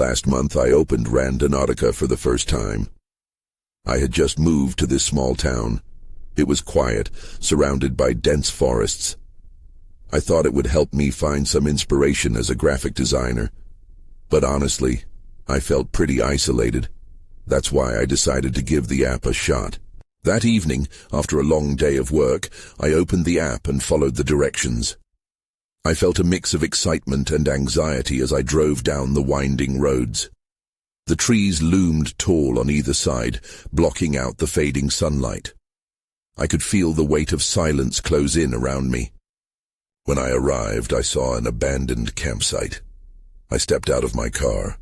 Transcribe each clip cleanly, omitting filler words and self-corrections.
Last month I opened Randonautica for the first time. I had just moved to this small town. It was quiet, surrounded by dense forests. I thought it would help me find some inspiration as a graphic designer. But honestly, I felt pretty isolated. That's why I decided to give the app a shot. That evening, after a long day of work, I opened the app and followed the directions. I felt a mix of excitement and anxiety as I drove down the winding roads. The trees loomed tall on either side, blocking out the fading sunlight. I could feel the weight of silence close in around me. When I arrived, I saw an abandoned campsite. I stepped out of my car.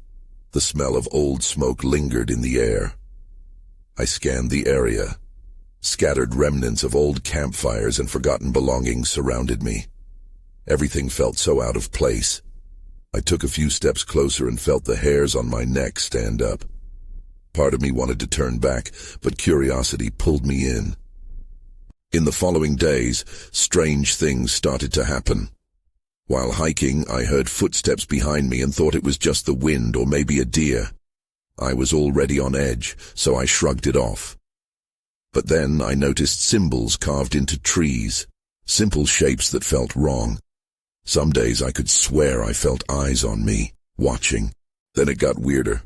The smell of old smoke lingered in the air. I scanned the area. Scattered remnants of old campfires and forgotten belongings surrounded me. Everything felt so out of place. I took a few steps closer and felt the hairs on my neck stand up. Part of me wanted to turn back, but curiosity pulled me in. In the following days, strange things started to happen. While hiking, I heard footsteps behind me and thought it was just the wind or maybe a deer. I was already on edge, so I shrugged it off. But then I noticed symbols carved into trees, simple shapes that felt wrong. Some days I could swear I felt eyes on me, watching. Then it got weirder.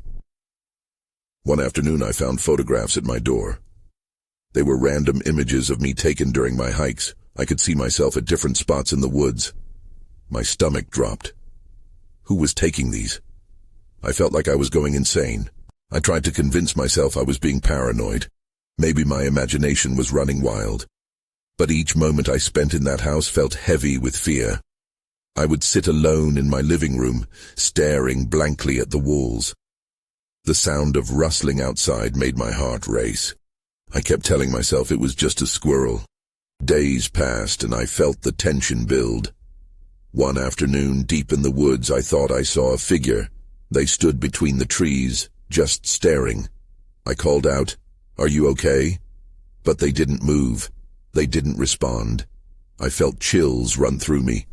One afternoon I found photographs at my door. They were random images of me taken during my hikes. I could see myself at different spots in the woods. My stomach dropped. Who was taking these? I felt like I was going insane. I tried to convince myself I was being paranoid. Maybe my imagination was running wild. But each moment I spent in that house felt heavy with fear. I would sit alone in my living room, staring blankly at the walls. The sound of rustling outside made my heart race. I kept telling myself it was just a squirrel. Days passed and I felt the tension build. One afternoon, deep in the woods, I thought I saw a figure. They stood between the trees, just staring. I called out, "Are you okay?" But they didn't move. They didn't respond. I felt chills run through me.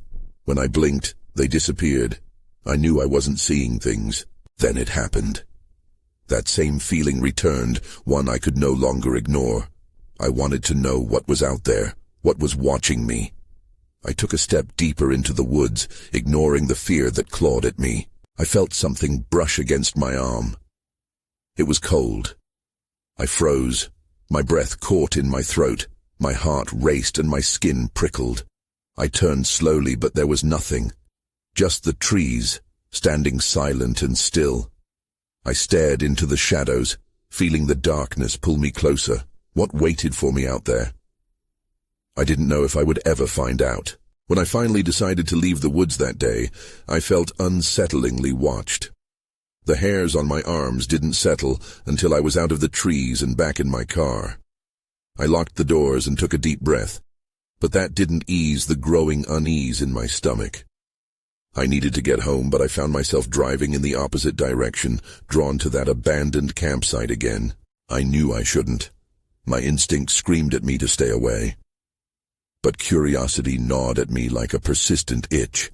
When I blinked, they disappeared. I knew I wasn't seeing things. Then it happened. That same feeling returned, one I could no longer ignore. I wanted to know what was out there, what was watching me. I took a step deeper into the woods, ignoring the fear that clawed at me. I felt something brush against my arm. It was cold. I froze. My breath caught in my throat. My heart raced and my skin prickled. I turned slowly, but there was nothing. Just the trees, standing silent and still. I stared into the shadows, feeling the darkness pull me closer. What waited for me out there? I didn't know if I would ever find out. When I finally decided to leave the woods that day, I felt unsettlingly watched. The hairs on my arms didn't settle until I was out of the trees and back in my car. I locked the doors and took a deep breath, but that didn't ease the growing unease in my stomach. I needed to get home, but I found myself driving in the opposite direction, drawn to that abandoned campsite again. I knew I shouldn't. My instinct screamed at me to stay away. But curiosity gnawed at me like a persistent itch.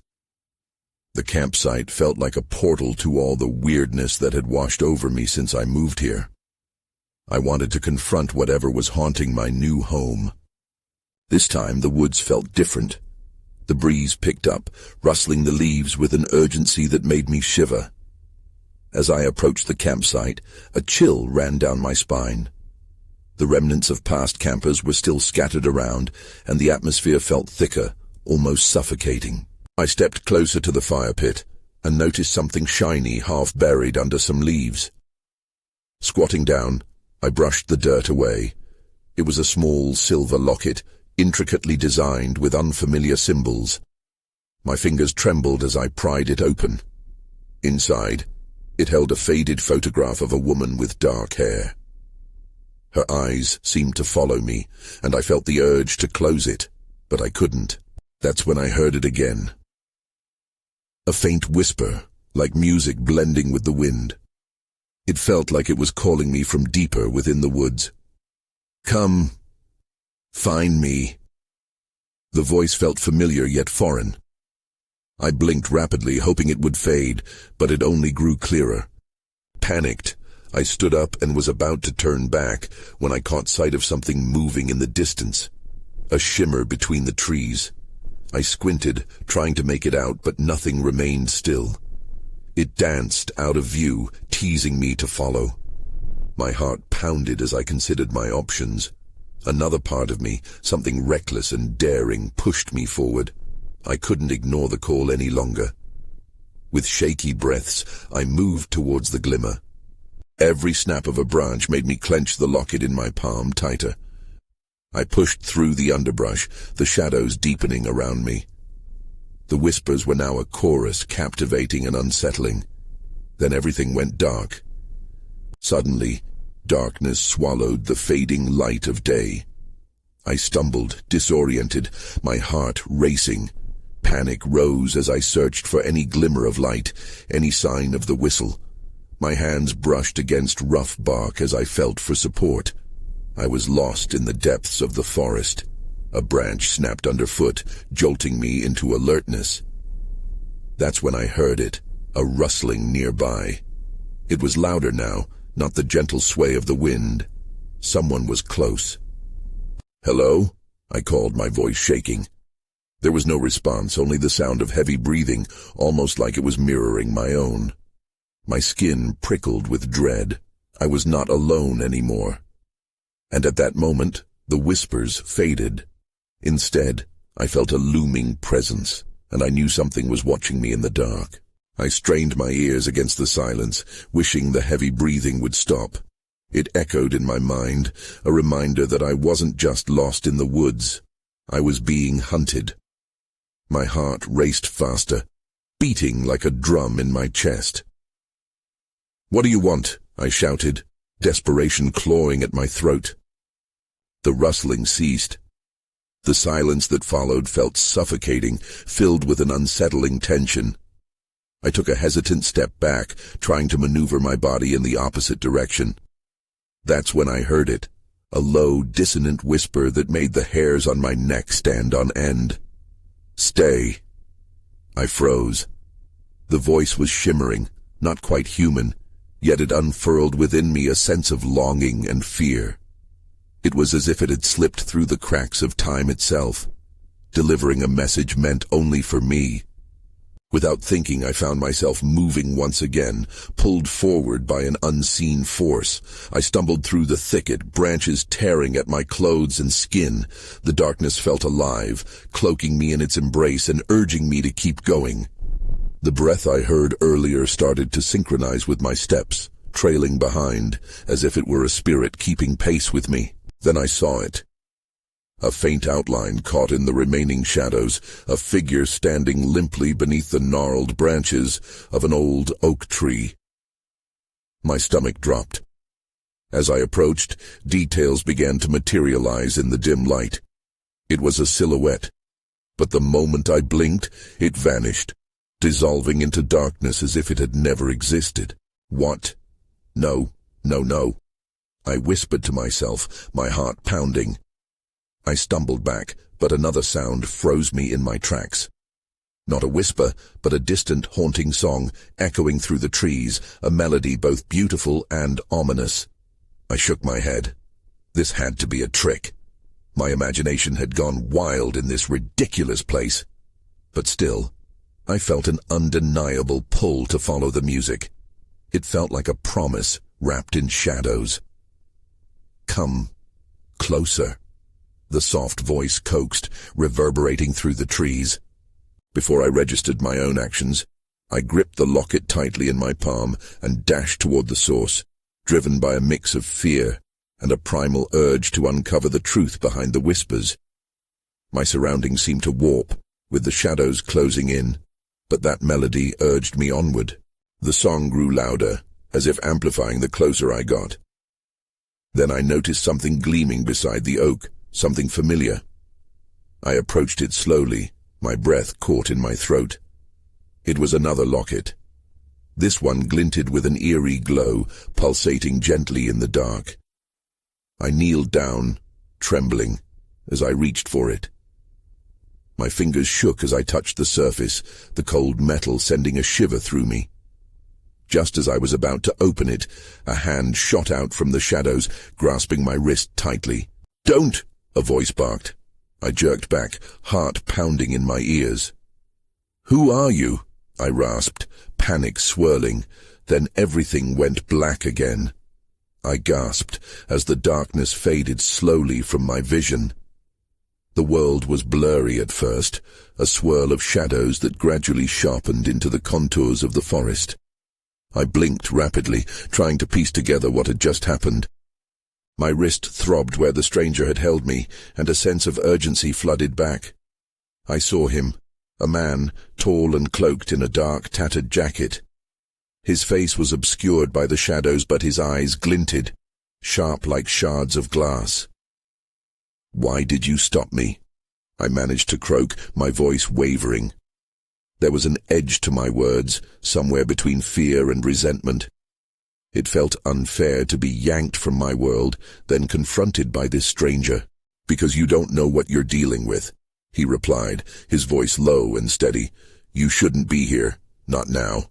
The campsite felt like a portal to all the weirdness that had washed over me since I moved here. I wanted to confront whatever was haunting my new home. This time the woods felt different. The breeze picked up, rustling the leaves with an urgency that made me shiver. As I approached the campsite, a chill ran down my spine. The remnants of past campers were still scattered around, and the atmosphere felt thicker, almost suffocating. I stepped closer to the fire pit and noticed something shiny half buried under some leaves. Squatting down, I brushed the dirt away. It was a small silver locket, intricately designed with unfamiliar symbols. My fingers trembled as I pried it open. Inside, it held a faded photograph of a woman with dark hair. Her eyes seemed to follow me, and I felt the urge to close it, but I couldn't. That's when I heard it again. A faint whisper, like music blending with the wind. It felt like it was calling me from deeper within the woods. "Come. Find me." The voice felt familiar yet foreign. I blinked rapidly, hoping it would fade, but it only grew clearer. Panicked, I stood up and was about to turn back when I caught sight of something moving in the distance, a shimmer between the trees. I squinted, trying to make it out, but nothing remained still. It danced out of view, teasing me to follow. My heart pounded as I considered my options. Another part of me, something reckless and daring, pushed me forward. I couldn't ignore the call any longer. With shaky breaths, I moved towards the glimmer. Every snap of a branch made me clench the locket in my palm tighter. I pushed through the underbrush, the shadows deepening around me. The whispers were now a chorus, captivating and unsettling. Then everything went dark. Suddenly, darkness swallowed the fading light of day. I stumbled, disoriented, my heart racing. Panic rose as I searched for any glimmer of light, any sign of the whistle. My hands brushed against rough bark as I felt for support. I was lost in the depths of the forest. A branch snapped underfoot, jolting me into alertness. That's when I heard it, a rustling nearby. It was louder now, not the gentle sway of the wind. Someone was close. "Hello?" I called, my voice shaking. There was no response, only the sound of heavy breathing, almost like it was mirroring my own. My skin prickled with dread. I was not alone anymore. And at that moment, the whispers faded. Instead, I felt a looming presence, and I knew something was watching me in the dark. I strained my ears against the silence, wishing the heavy breathing would stop. It echoed in my mind, a reminder that I wasn't just lost in the woods. I was being hunted. My heart raced faster, beating like a drum in my chest. "What do you want?" I shouted, desperation clawing at my throat. The rustling ceased. The silence that followed felt suffocating, filled with an unsettling tension. I took a hesitant step back, trying to maneuver my body in the opposite direction. That's when I heard it, a low, dissonant whisper that made the hairs on my neck stand on end. "Stay." I froze. The voice was shimmering, not quite human, yet it unfurled within me a sense of longing and fear. It was as if it had slipped through the cracks of time itself, delivering a message meant only for me. Without thinking, I found myself moving once again, pulled forward by an unseen force. I stumbled through the thicket, branches tearing at my clothes and skin. The darkness felt alive, cloaking me in its embrace and urging me to keep going. The breath I heard earlier started to synchronize with my steps, trailing behind, as if it were a spirit keeping pace with me. Then I saw it. A faint outline caught in the remaining shadows, a figure standing limply beneath the gnarled branches of an old oak tree. My stomach dropped. As I approached, details began to materialize in the dim light. It was a silhouette, but the moment I blinked, it vanished, dissolving into darkness as if it had never existed. What? No, no, no. I whispered to myself, my heart pounding. I stumbled back, but another sound froze me in my tracks. Not a whisper, but a distant, haunting song, echoing through the trees, a melody both beautiful and ominous. I shook my head. This had to be a trick. My imagination had gone wild in this ridiculous place. But still, I felt an undeniable pull to follow the music. It felt like a promise wrapped in shadows. "Come closer," the soft voice coaxed, reverberating through the trees. Before I registered my own actions, I gripped the locket tightly in my palm and dashed toward the source, driven by a mix of fear and a primal urge to uncover the truth behind the whispers. My surroundings seemed to warp, with the shadows closing in, but that melody urged me onward. The song grew louder, as if amplifying the closer I got. Then I noticed something gleaming beside the oak, something familiar. I approached it slowly, my breath caught in my throat. It was another locket. This one glinted with an eerie glow, pulsating gently in the dark. I kneeled down, trembling, as I reached for it. My fingers shook as I touched the surface, the cold metal sending a shiver through me. Just as I was about to open it, a hand shot out from the shadows, grasping my wrist tightly. "Don't!" a voice barked. I jerked back, heart pounding in my ears. "Who are you?" I rasped, panic swirling. Then everything went black again. I gasped as the darkness faded slowly from my vision. The world was blurry at first, a swirl of shadows that gradually sharpened into the contours of the forest. I blinked rapidly, trying to piece together what had just happened. My wrist throbbed where the stranger had held me, and a sense of urgency flooded back. I saw him, a man, tall and cloaked in a dark, tattered jacket. His face was obscured by the shadows, but his eyes glinted, sharp like shards of glass. "Why did you stop me?" I managed to croak, my voice wavering. There was an edge to my words, somewhere between fear and resentment. It felt unfair to be yanked from my world, then confronted by this stranger. "Because you don't know what you're dealing with," he replied, his voice low and steady. "You shouldn't be here, not now."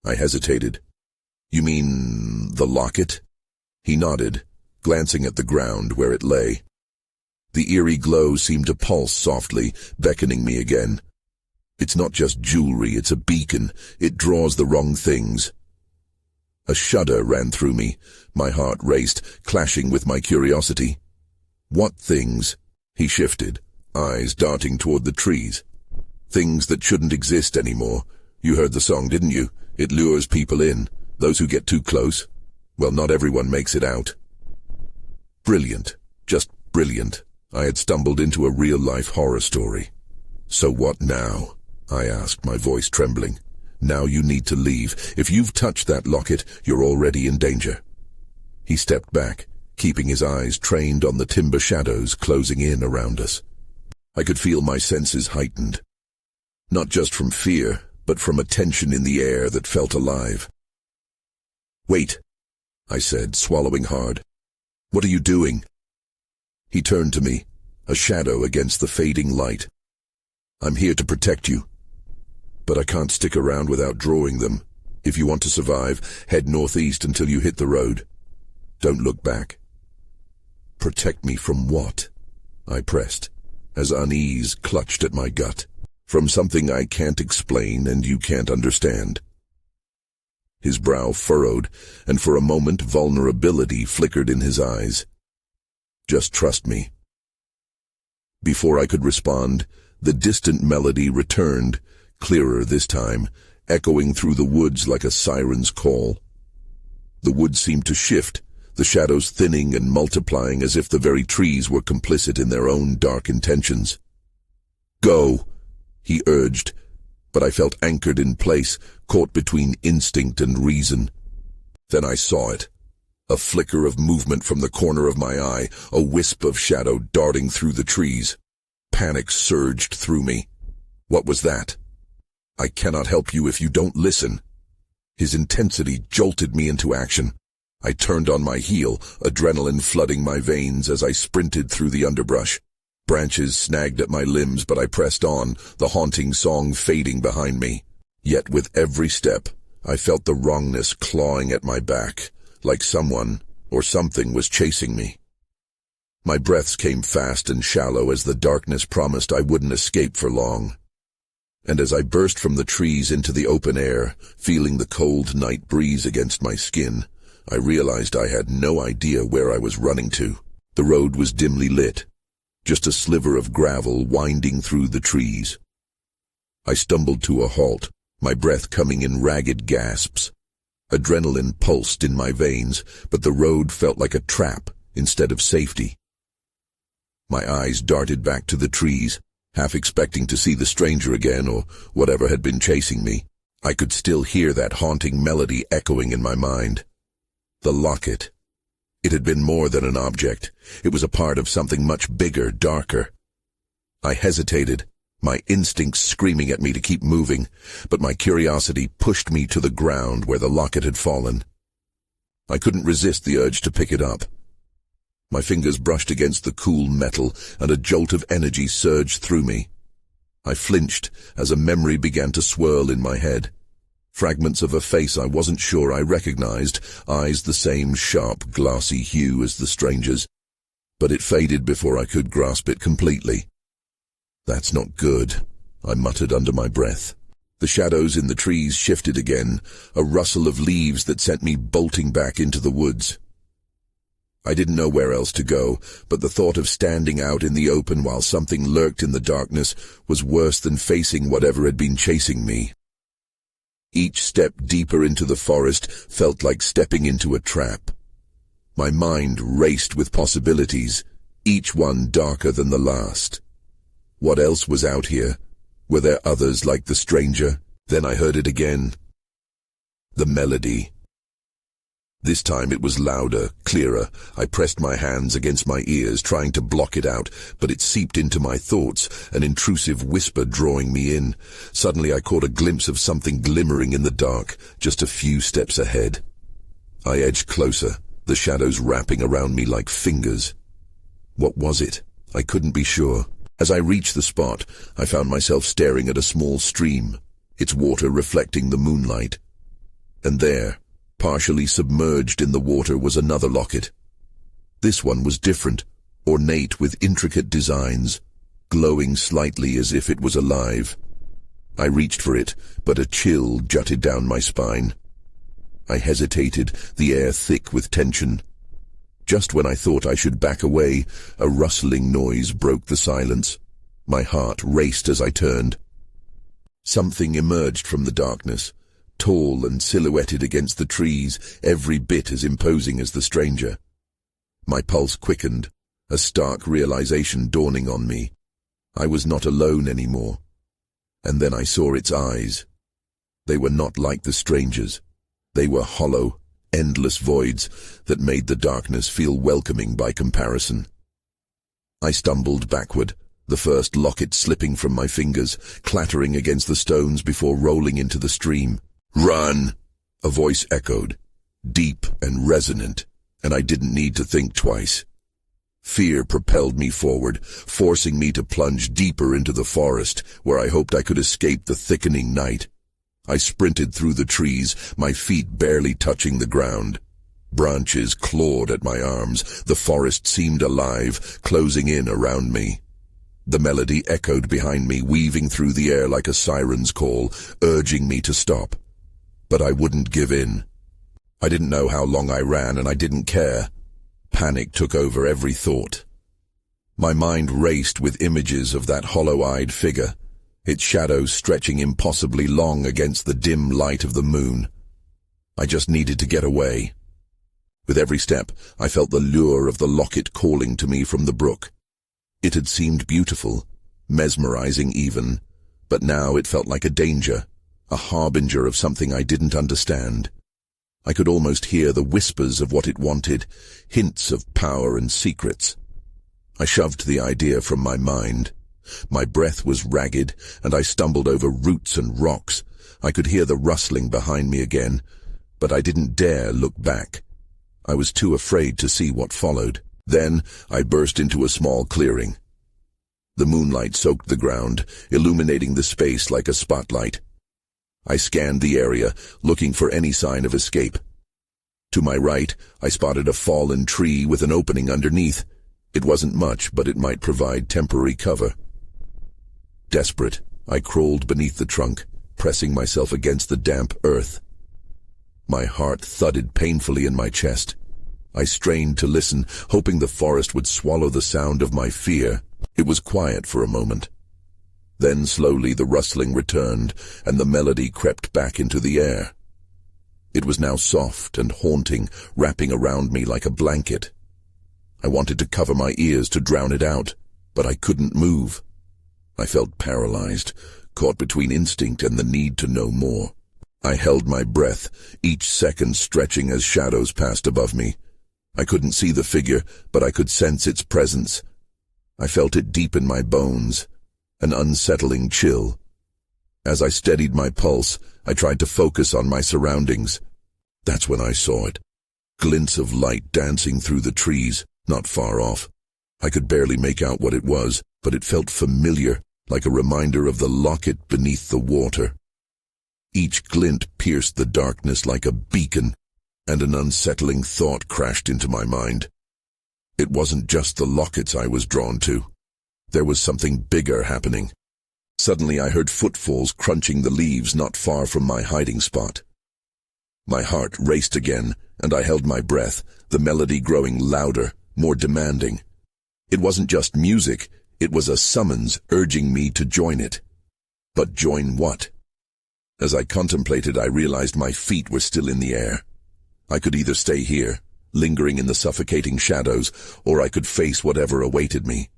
I hesitated. "You mean the locket?" He nodded, glancing at the ground where it lay. The eerie glow seemed to pulse softly, beckoning me again. "It's not just jewelry, it's a beacon. It draws the wrong things." A shudder ran through me. My heart raced, clashing with my curiosity. "What things?" He shifted, eyes darting toward the trees. "Things that shouldn't exist anymore. You heard the song, didn't you? It lures people in. Those who get too close, well, not everyone makes it out." Brilliant. Just brilliant. I had stumbled into a real-life horror story. "So what now?" I asked, my voice trembling. "Now you need to leave. If you've touched that locket, you're already in danger." He stepped back, keeping his eyes trained on the timber shadows closing in around us. I could feel my senses heightened. Not just from fear, but from a tension in the air that felt alive. "Wait," I said, swallowing hard. "What are you doing?" He turned to me, a shadow against the fading light. "I'm here to protect you. But I can't stick around without drawing them. If you want to survive, head northeast until you hit the road. Don't look back." "Protect me from what?" I pressed, as unease clutched at my gut. "From something I can't explain and you can't understand." His brow furrowed, and for a moment vulnerability flickered in his eyes. "Just trust me." Before I could respond, the distant melody returned, clearer this time, echoing through the woods like a siren's call. The woods seemed to shift, the shadows thinning and multiplying as if the very trees were complicit in their own dark intentions. "Go," he urged, but I felt anchored in place, caught between instinct and reason. Then I saw it. A flicker of movement from the corner of my eye, a wisp of shadow darting through the trees. Panic surged through me. What was that? "I cannot help you if you don't listen." His intensity jolted me into action. I turned on my heel, adrenaline flooding my veins as I sprinted through the underbrush. Branches snagged at my limbs, but I pressed on, the haunting song fading behind me. Yet with every step, I felt the wrongness clawing at my back, like someone or something was chasing me. My breaths came fast and shallow as the darkness promised I wouldn't escape for long. And as I burst from the trees into the open air, feeling the cold night breeze against my skin, I realized I had no idea where I was running to. The road was dimly lit, just a sliver of gravel winding through the trees. I stumbled to a halt, my breath coming in ragged gasps. Adrenaline pulsed in my veins, but the road felt like a trap instead of safety. My eyes darted back to the trees, half expecting to see the stranger again or whatever had been chasing me. I could still hear that haunting melody echoing in my mind. The locket. It had been more than an object. It was a part of something much bigger, darker. I hesitated, my instincts screaming at me to keep moving, but my curiosity pushed me to the ground where the locket had fallen. I couldn't resist the urge to pick it up. My fingers brushed against the cool metal, and a jolt of energy surged through me. I flinched as a memory began to swirl in my head. Fragments of a face I wasn't sure I recognized, eyes the same sharp, glassy hue as the stranger's. But it faded before I could grasp it completely. "That's not good," I muttered under my breath. The shadows in the trees shifted again, a rustle of leaves that sent me bolting back into the woods. I didn't know where else to go, but the thought of standing out in the open while something lurked in the darkness was worse than facing whatever had been chasing me. Each step deeper into the forest felt like stepping into a trap. My mind raced with possibilities, each one darker than the last. What else was out here? Were there others like the stranger? Then I heard it again. The melody. This time it was louder, clearer. I pressed my hands against my ears, trying to block it out, but it seeped into my thoughts, an intrusive whisper drawing me in. Suddenly I caught a glimpse of something glimmering in the dark, just a few steps ahead. I edged closer, the shadows wrapping around me like fingers. What was it? I couldn't be sure. As I reached the spot, I found myself staring at a small stream, its water reflecting the moonlight. And there, partially submerged in the water, was another locket. This one was different, ornate with intricate designs, glowing slightly as if it was alive. I reached for it, but a chill jutted down my spine. I hesitated, the air thick with tension. Just when I thought I should back away, a rustling noise broke the silence. My heart raced as I turned. Something emerged from the darkness, tall and silhouetted against the trees, every bit as imposing as the stranger. My pulse quickened, a stark realization dawning on me. I was not alone anymore. And then I saw its eyes. They were not like the stranger's. They were hollow, endless voids that made the darkness feel welcoming by comparison. I stumbled backward, the first locket slipping from my fingers, clattering against the stones before rolling into the stream. "Run!" a voice echoed, deep and resonant, and I didn't need to think twice. Fear propelled me forward, forcing me to plunge deeper into the forest, where I hoped I could escape the thickening night. I sprinted through the trees, my feet barely touching the ground. Branches clawed at my arms, the forest seemed alive, closing in around me. The melody echoed behind me, weaving through the air like a siren's call, urging me to stop. But I wouldn't give in. I didn't know how long I ran, and I didn't care. Panic took over every thought. My mind raced with images of that hollow-eyed figure, its shadows stretching impossibly long against the dim light of the moon. I just needed to get away. With every step, I felt the lure of the locket calling to me from the brook. It had seemed beautiful, mesmerizing even, but now it felt like a danger, a harbinger of something I didn't understand. I could almost hear the whispers of what it wanted, hints of power and secrets. I shoved the idea from my mind. My breath was ragged, and I stumbled over roots and rocks. I could hear the rustling behind me again, but I didn't dare look back. I was too afraid to see what followed. Then I burst into a small clearing. The moonlight soaked the ground, illuminating the space like a spotlight. I scanned the area, looking for any sign of escape. To my right, I spotted a fallen tree with an opening underneath. It wasn't much, but it might provide temporary cover. Desperate, I crawled beneath the trunk, pressing myself against the damp earth. My heart thudded painfully in my chest. I strained to listen, hoping the forest would swallow the sound of my fear. It was quiet for a moment. Then slowly the rustling returned, and the melody crept back into the air. It was now soft and haunting, wrapping around me like a blanket. I wanted to cover my ears to drown it out, but I couldn't move. I felt paralyzed, caught between instinct and the need to know more. I held my breath, each second stretching as shadows passed above me. I couldn't see the figure, but I could sense its presence. I felt it deep in my bones, an unsettling chill. As I steadied my pulse, I tried to focus on my surroundings. That's when I saw it. Glints of light dancing through the trees, not far off. I could barely make out what it was, but it felt familiar, like a reminder of the locket beneath the water. Each glint pierced the darkness like a beacon, and an unsettling thought crashed into my mind. It wasn't just the lockets I was drawn to. There was something bigger happening. Suddenly I heard footfalls crunching the leaves not far from my hiding spot. My heart raced again, and I held my breath, the melody growing louder, more demanding. It wasn't just music, it was a summons urging me to join it. But join what? As I contemplated, I realized my feet were still in the air. I could either stay here, lingering in the suffocating shadows, or I could face whatever awaited me.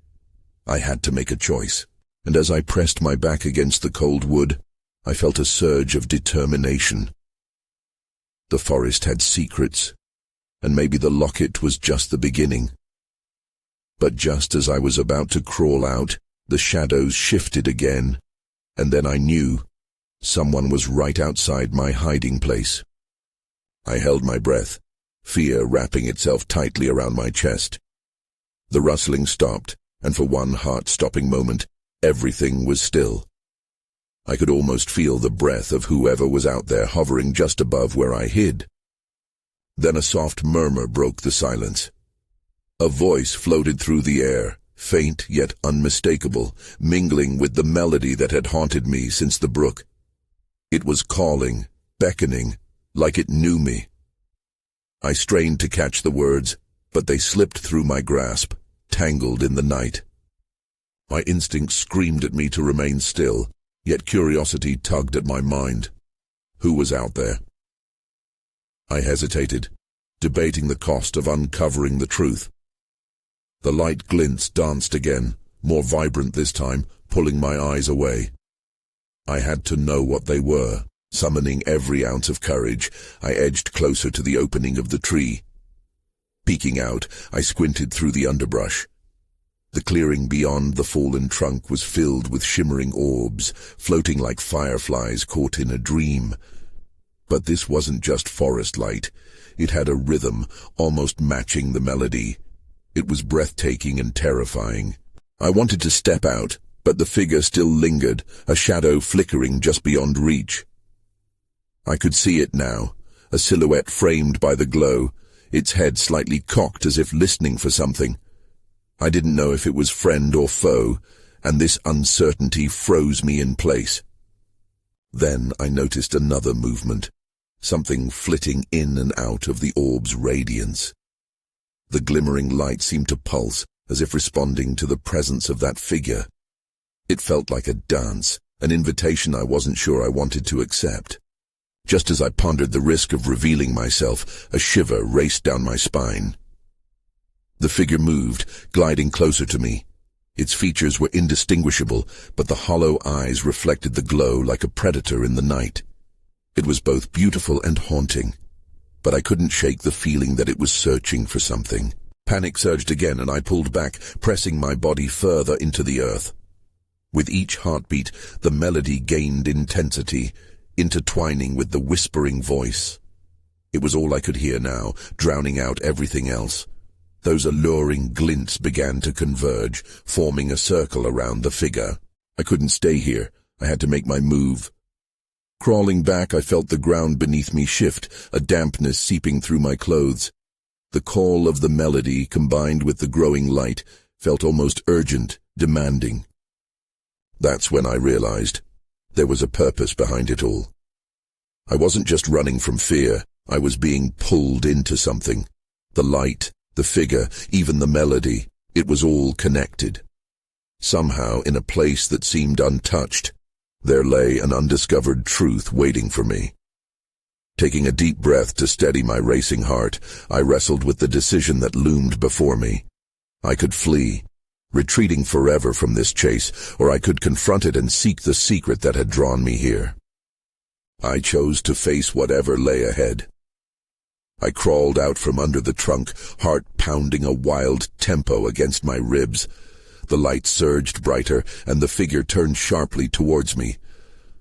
I had to make a choice, and as I pressed my back against the cold wood, I felt a surge of determination. The forest had secrets, and maybe the locket was just the beginning. But just as I was about to crawl out, the shadows shifted again, and then I knew someone was right outside my hiding place. I held my breath, fear wrapping itself tightly around my chest. The rustling stopped, and for one heart-stopping moment, everything was still. I could almost feel the breath of whoever was out there hovering just above where I hid. Then a soft murmur broke the silence. A voice floated through the air, faint yet unmistakable, mingling with the melody that had haunted me since the brook. It was calling, beckoning, like it knew me. I strained to catch the words, but they slipped through my grasp, tangled in the night. My instinct screamed at me to remain still, yet curiosity tugged at my mind. Who was out there? I hesitated, debating the cost of uncovering the truth. The light glints danced again, more vibrant this time, pulling my eyes away. I had to know what they were. Summoning every ounce of courage, I edged closer to the opening of the tree. Peeking out, I squinted through the underbrush. The clearing beyond the fallen trunk was filled with shimmering orbs, floating like fireflies caught in a dream. But this wasn't just forest light. It had a rhythm, almost matching the melody. It was breathtaking and terrifying. I wanted to step out, but the figure still lingered, a shadow flickering just beyond reach. I could see it now, a silhouette framed by the glow, its head slightly cocked as if listening for something. I didn't know if it was friend or foe, and this uncertainty froze me in place. Then I noticed another movement, something flitting in and out of the orb's radiance. The glimmering light seemed to pulse, as if responding to the presence of that figure. It felt like a dance, an invitation I wasn't sure I wanted to accept. Just as I pondered the risk of revealing myself, a shiver raced down my spine. The figure moved, gliding closer to me. Its features were indistinguishable, but the hollow eyes reflected the glow like a predator in the night. It was both beautiful and haunting, but I couldn't shake the feeling that it was searching for something. Panic surged again, and I pulled back, pressing my body further into the earth. With each heartbeat, the melody gained intensity, intertwining with the whispering voice. It was all I could hear now, drowning out everything else. Those alluring glints began to converge, forming a circle around the figure. I couldn't stay here. I had to make my move. Crawling back, I felt the ground beneath me shift, a dampness seeping through my clothes. The call of the melody, combined with the growing light, felt almost urgent, demanding. That's when I realized there was a purpose behind it all. I wasn't just running from fear. I was being pulled into something. The light, the figure, even the melody, it was all connected. Somehow, in a place that seemed untouched, there lay an undiscovered truth waiting for me. Taking a deep breath to steady my racing heart, I wrestled with the decision that loomed before me. I could flee, retreating forever from this chase, or I could confront it and seek the secret that had drawn me here. I chose to face whatever lay ahead. I crawled out from under the trunk, heart pounding a wild tempo against my ribs. The light surged brighter, and the figure turned sharply towards me.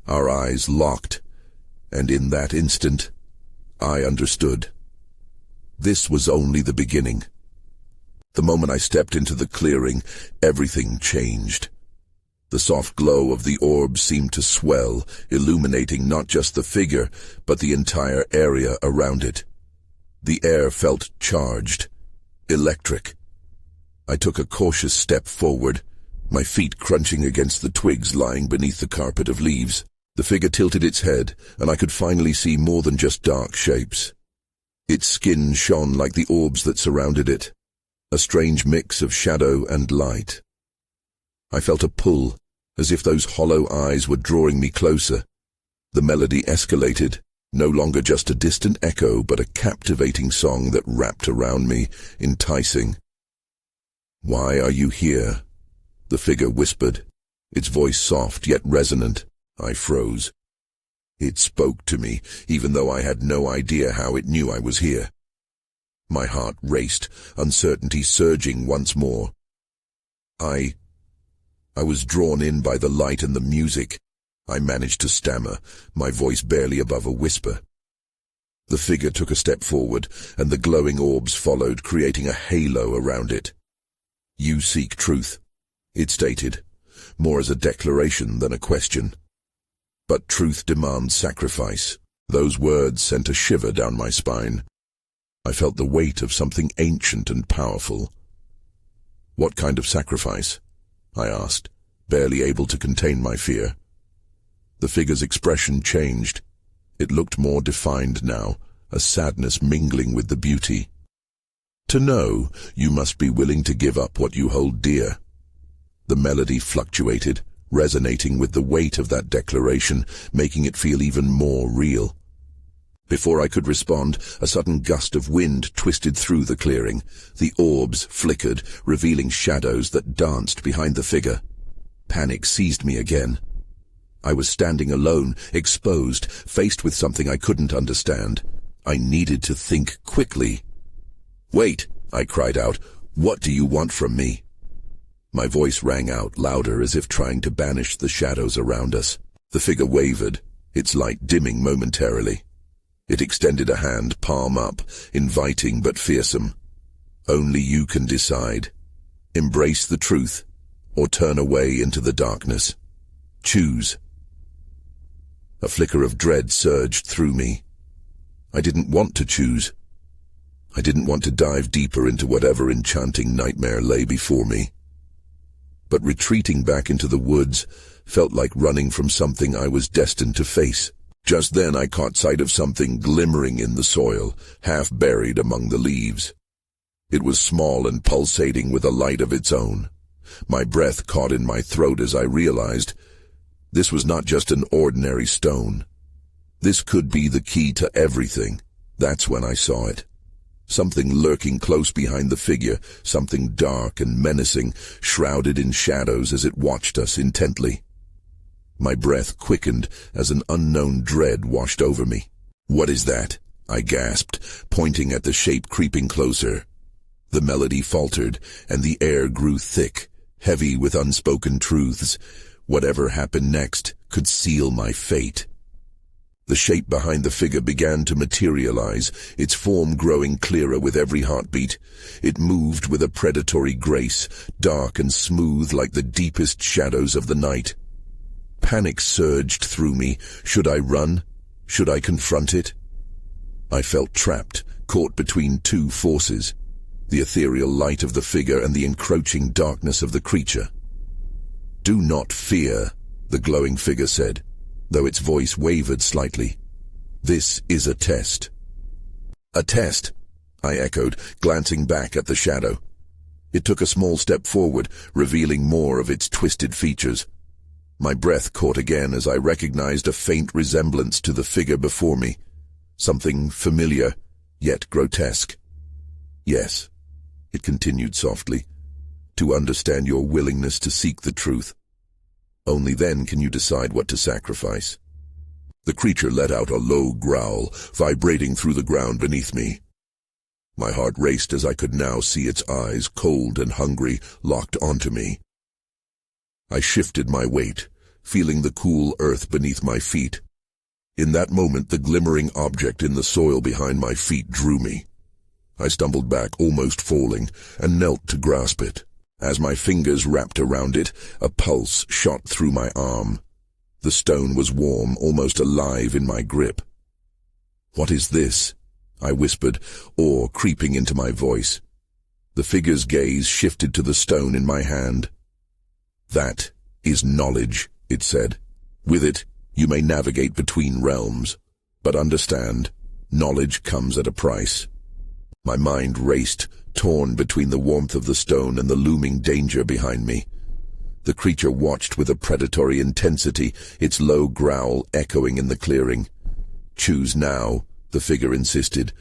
Our eyes locked, and in that instant, I understood. This was only the beginning. The moment I stepped into the clearing, everything changed. The soft glow of the orb seemed to swell, illuminating not just the figure, but the entire area around it. The air felt charged, electric. I took a cautious step forward, my feet crunching against the twigs lying beneath the carpet of leaves. The figure tilted its head, and I could finally see more than just dark shapes. Its skin shone like the orbs that surrounded it, a strange mix of shadow and light. I felt a pull, as if those hollow eyes were drawing me closer. The melody escalated, no longer just a distant echo, but a captivating song that wrapped around me, enticing. "Why are you here?" the figure whispered, its voice soft yet resonant. I froze. It spoke to me, even though I had no idea how it knew I was here. My heart raced, uncertainty surging once more. I was drawn in by the light and the music. I managed to stammer, my voice barely above a whisper. The figure took a step forward, and the glowing orbs followed, creating a halo around it. "You seek truth," it stated, more as a declaration than a question. "But truth demands sacrifice." Those words sent a shiver down my spine. I felt the weight of something ancient and powerful. "What kind of sacrifice?" I asked, barely able to contain my fear. The figure's expression changed. It looked more defined now, a sadness mingling with the beauty. "To know, you must be willing to give up what you hold dear." The melody fluctuated, resonating with the weight of that declaration, making it feel even more real. Before I could respond, a sudden gust of wind twisted through the clearing. The orbs flickered, revealing shadows that danced behind the figure. Panic seized me again. I was standing alone, exposed, faced with something I couldn't understand. I needed to think quickly. "Wait," I cried out. "What do you want from me?" My voice rang out louder, as if trying to banish the shadows around us. The figure wavered, its light dimming momentarily. It extended a hand, palm up, inviting but fearsome. "Only you can decide. Embrace the truth, or turn away into the darkness. Choose." A flicker of dread surged through me. I didn't want to choose. I didn't want to dive deeper into whatever enchanting nightmare lay before me. But retreating back into the woods felt like running from something I was destined to face. Just then I caught sight of something glimmering in the soil, half buried among the leaves. It was small and pulsating with a light of its own. My breath caught in my throat as I realized this was not just an ordinary stone. This could be the key to everything. That's when I saw it. Something lurking close behind the figure, something dark and menacing, shrouded in shadows as it watched us intently. My breath quickened as an unknown dread washed over me. "What is that?" I gasped, pointing at the shape creeping closer. The melody faltered, and the air grew thick, heavy with unspoken truths. Whatever happened next could seal my fate. The shape behind the figure began to materialize, its form growing clearer with every heartbeat. It moved with a predatory grace, dark and smooth like the deepest shadows of the night. Panic surged through me. Should I run? Should I confront it? I felt trapped, caught between two forces, the ethereal light of the figure and the encroaching darkness of the creature. "Do not fear," the glowing figure said, though its voice wavered slightly. "This is a test." "A test?" I echoed, glancing back at the shadow. It took a small step forward, revealing more of its twisted features. My breath caught again as I recognized a faint resemblance to the figure before me, something familiar, yet grotesque. "Yes," it continued softly, "to understand your willingness to seek the truth. Only then can you decide what to sacrifice." The creature let out a low growl, vibrating through the ground beneath me. My heart raced as I could now see its eyes, cold and hungry, locked onto me. I shifted my weight, feeling the cool earth beneath my feet. In that moment, the glimmering object in the soil behind my feet drew me. I stumbled back, almost falling, and knelt to grasp it. As my fingers wrapped around it, a pulse shot through my arm. The stone was warm, almost alive in my grip. "What is this?" I whispered, awe creeping into my voice. The figure's gaze shifted to the stone in my hand. "That is knowledge," it said. "With it, you may navigate between realms. But understand, knowledge comes at a price." My mind raced, torn between the warmth of the stone and the looming danger behind me. The creature watched with a predatory intensity, its low growl echoing in the clearing. "Choose now," the figure insisted.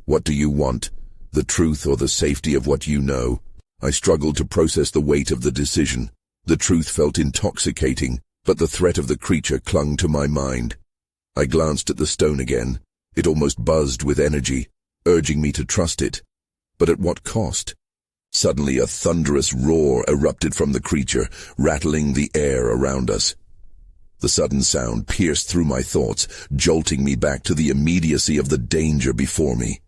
"What do you want? The truth or the safety of what you know?" I struggled to process the weight of the decision. The truth felt intoxicating, but the threat of the creature clung to my mind. I glanced at the stone again. It almost buzzed with energy, urging me to trust it. But at what cost? Suddenly a thunderous roar erupted from the creature, rattling the air around us. The sudden sound pierced through my thoughts, jolting me back to the immediacy of the danger before me.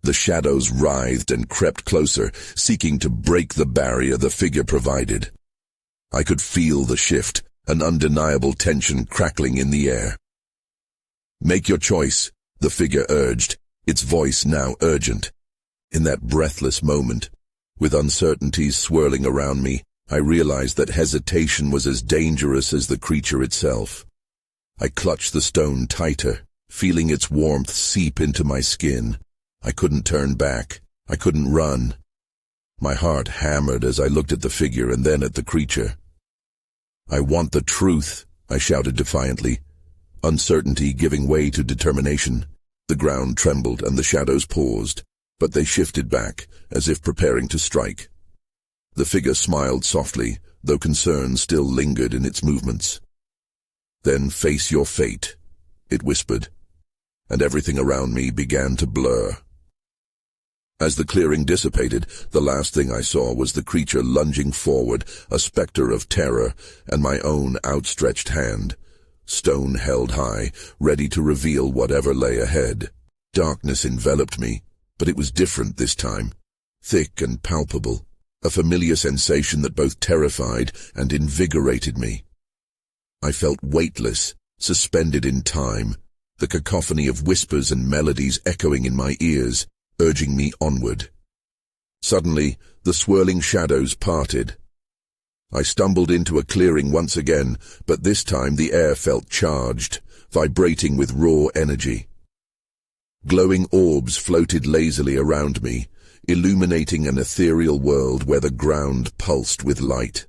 The shadows writhed and crept closer, seeking to break the barrier the figure provided. I could feel the shift, an undeniable tension crackling in the air. "Make your choice," the figure urged, its voice now urgent. In that breathless moment, with uncertainties swirling around me, I realized that hesitation was as dangerous as the creature itself. I clutched the stone tighter, feeling its warmth seep into my skin. I couldn't turn back. I couldn't run. My heart hammered as I looked at the figure and then at the creature. "I want the truth," I shouted defiantly, uncertainty giving way to determination. The ground trembled and the shadows paused, but they shifted back, as if preparing to strike. The figure smiled softly, though concern still lingered in its movements. "Then face your fate," it whispered, and everything around me began to blur. As the clearing dissipated, the last thing I saw was the creature lunging forward, a specter of terror, and my own outstretched hand, stone held high, ready to reveal whatever lay ahead. Darkness enveloped me, but it was different this time, thick and palpable, a familiar sensation that both terrified and invigorated me. I felt weightless, suspended in time, the cacophony of whispers and melodies echoing in my ears, urging me onward. Suddenly, the swirling shadows parted. I stumbled into a clearing once again, but this time the air felt charged, vibrating with raw energy. Glowing orbs floated lazily around me, illuminating an ethereal world where the ground pulsed with light.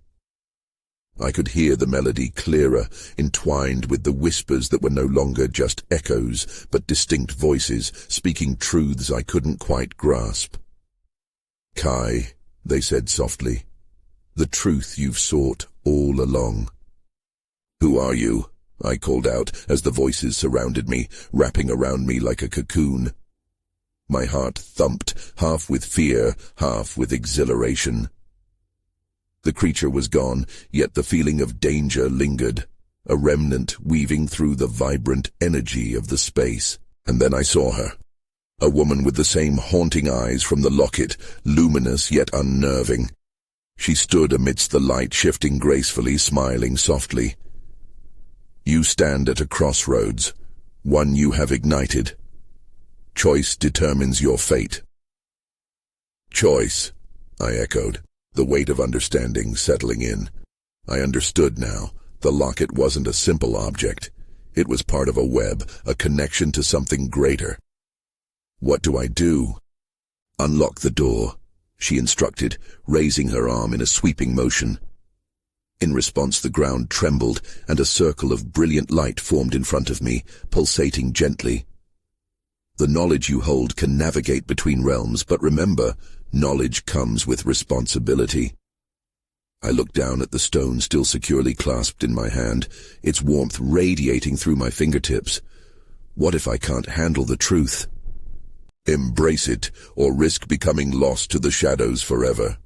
I could hear the melody clearer, entwined with the whispers that were no longer just echoes, but distinct voices, speaking truths I couldn't quite grasp. "Kai," they said softly, "the truth you've sought all along." "Who are you?" I called out as the voices surrounded me, wrapping around me like a cocoon. My heart thumped, half with fear, half with exhilaration. The creature was gone, yet the feeling of danger lingered, a remnant weaving through the vibrant energy of the space. And then I saw her, a woman with the same haunting eyes from the locket, luminous yet unnerving. She stood amidst the light, shifting gracefully, smiling softly. "You stand at a crossroads, one you have ignited. Choice determines your fate." "Choice," I echoed, the weight of understanding settling in. I understood now. The locket wasn't a simple object. It was part of a web, a connection to something greater. "What do I do?" "Unlock the door," she instructed, raising her arm in a sweeping motion. In response, the ground trembled, and a circle of brilliant light formed in front of me, pulsating gently. "The knowledge you hold can navigate between realms, but remember, knowledge comes with responsibility." I looked down at the stone still securely clasped in my hand, its warmth radiating through my fingertips. What if I can't handle the truth? Embrace it, or risk becoming lost to the shadows forever.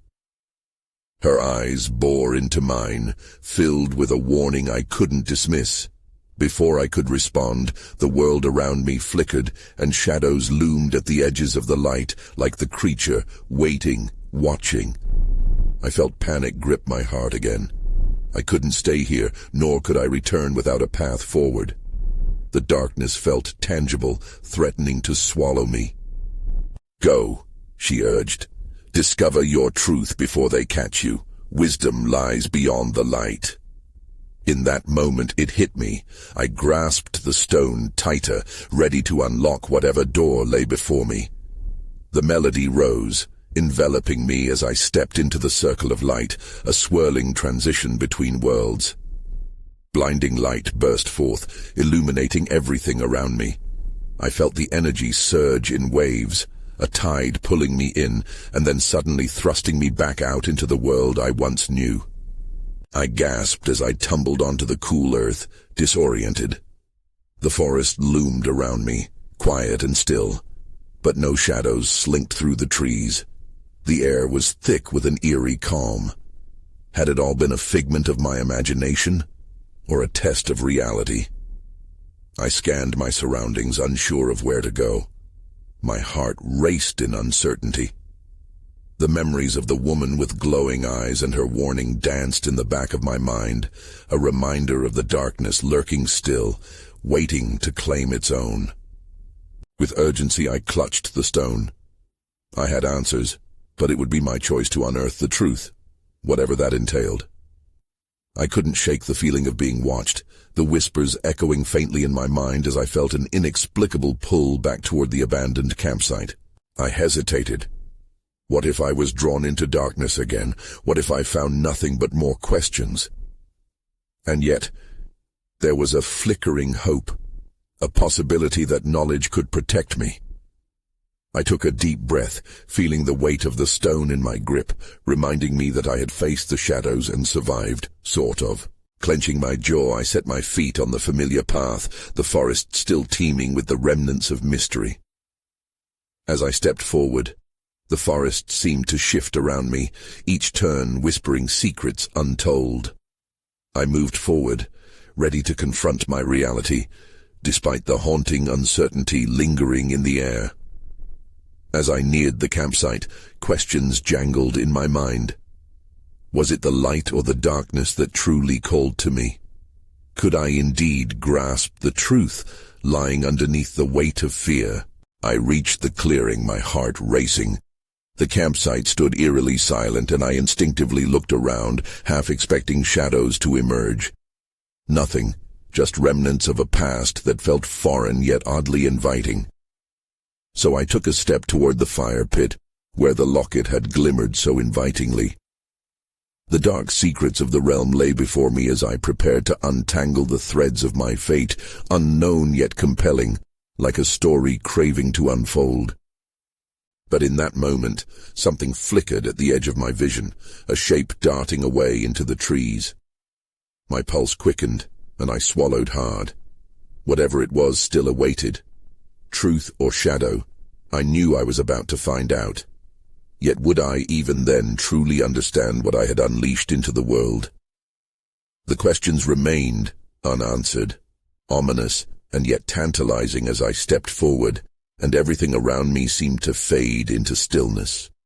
Her eyes bore into mine, filled with a warning I couldn't dismiss. Before I could respond, the world around me flickered, and shadows loomed at the edges of the light, like the creature, waiting, watching. I felt panic grip my heart again. I couldn't stay here, nor could I return without a path forward. The darkness felt tangible, threatening to swallow me. "Go," she urged. "Discover your truth before they catch you. Wisdom lies beyond the light." In that moment it hit me. I grasped the stone tighter, ready to unlock whatever door lay before me. The melody rose, enveloping me as I stepped into the circle of light, a swirling transition between worlds. Blinding light burst forth, illuminating everything around me. I felt the energy surge in waves, a tide pulling me in, and then suddenly thrusting me back out into the world I once knew. I gasped as I tumbled onto the cool earth, disoriented. The forest loomed around me, quiet and still, but no shadows slinked through the trees. The air was thick with an eerie calm. Had it all been a figment of my imagination, or a test of reality? I scanned my surroundings, unsure of where to go. My heart raced in uncertainty. The memories of the woman with glowing eyes and her warning danced in the back of my mind, a reminder of the darkness lurking still, waiting to claim its own. With urgency I clutched the stone. I had answers, but it would be my choice to unearth the truth, whatever that entailed. I couldn't shake the feeling of being watched, the whispers echoing faintly in my mind as I felt an inexplicable pull back toward the abandoned campsite. I hesitated. What if I was drawn into darkness again? What if I found nothing but more questions? And yet, there was a flickering hope, a possibility that knowledge could protect me. I took a deep breath, feeling the weight of the stone in my grip, reminding me that I had faced the shadows and survived, sort of. Clenching my jaw, I set my feet on the familiar path, the forest still teeming with the remnants of mystery. As I stepped forward, the forest seemed to shift around me, each turn whispering secrets untold. I moved forward, ready to confront my reality, despite the haunting uncertainty lingering in the air. As I neared the campsite, questions jangled in my mind. Was it the light or the darkness that truly called to me? Could I indeed grasp the truth lying underneath the weight of fear? I reached the clearing, my heart racing. The campsite stood eerily silent, and I instinctively looked around, half expecting shadows to emerge. Nothing, just remnants of a past that felt foreign yet oddly inviting. So I took a step toward the fire pit, where the locket had glimmered so invitingly. The dark secrets of the realm lay before me as I prepared to untangle the threads of my fate, unknown yet compelling, like a story craving to unfold. But in that moment, something flickered at the edge of my vision, a shape darting away into the trees. My pulse quickened, and I swallowed hard. Whatever it was still awaited. Truth or shadow, I knew I was about to find out. Yet would I even then truly understand what I had unleashed into the world? The questions remained unanswered, ominous and yet tantalizing as I stepped forward, and everything around me seemed to fade into stillness.